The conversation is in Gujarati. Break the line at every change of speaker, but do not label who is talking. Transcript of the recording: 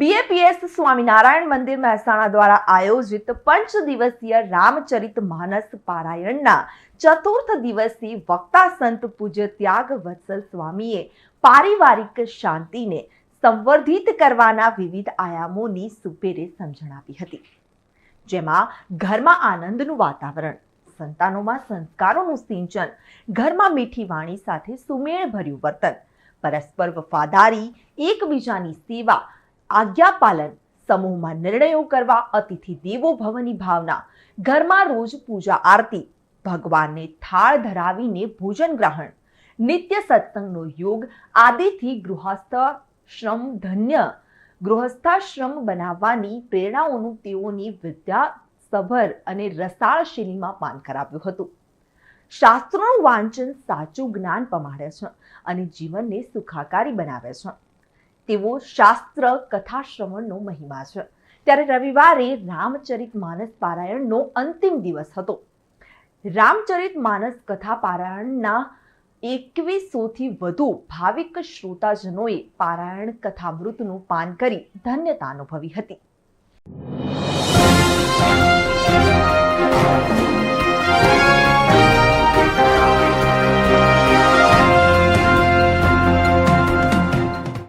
બીએપીએસ સ્વામિનારાયણ મંદિર મહેસાણા દ્વારા આયોજિત 5 દિવસીય રામચરિત માનસ પારાયણના ચતુર્થ દિવસથી વક્તા સંત પૂજ્ય ત્યાગ વત્સલ સ્વામીએ પારિવારિક શાંતિને સંવર્ધિત કરવાના વિવિધ આયામોની સુપેરે સમજણ આપી હતી, જેમાં ઘરમાં આનંદનું વાતાવરણ, સંતાનોમાં સંસ્કારોનું સિંચન, ઘરમાં મીઠી વાણી સાથે સુમેળભર્યું વર્તન, પરસ્પર વફાદારી, એકબીજાની સેવા, આજ્ઞાપાલન, સમૂહમાં નિર્ણયો કરવા, અતિથિ દેવો ભવની ભાવના, ઘરમાં રોજ પૂજા આરતી, ભગવાનને થાળ ધરાવીને ભોજન ગ્રહણ, નિત્ય સત્સંગનો યોગ આદિથી ગૃહસ્થાશ્રમ બનાવવાની પ્રેરણાઓનું તેઓની વિદ્યાસભર અને રસાળ શૈલીમાં પાન કરાવ્યું હતું. શાસ્ત્રોનું વાંચન સાચું જ્ઞાન પમાડે છે અને જીવનને સુખાકારી બનાવે છે તેવો શાસ્ત્ર કથા શ્રવણનો મહિમા છે. ત્યારે રવિવારે રામચરિત માનસ પારાયણનો અંતિમ દિવસ હતો. રામચરિત માનસ કથા પારાયણના 2100થી વધુ ભાવિક શ્રોતાજનોએ પારાયણ કથામૃતનું પાન કરી ધન્યતા અનુભવી હતી.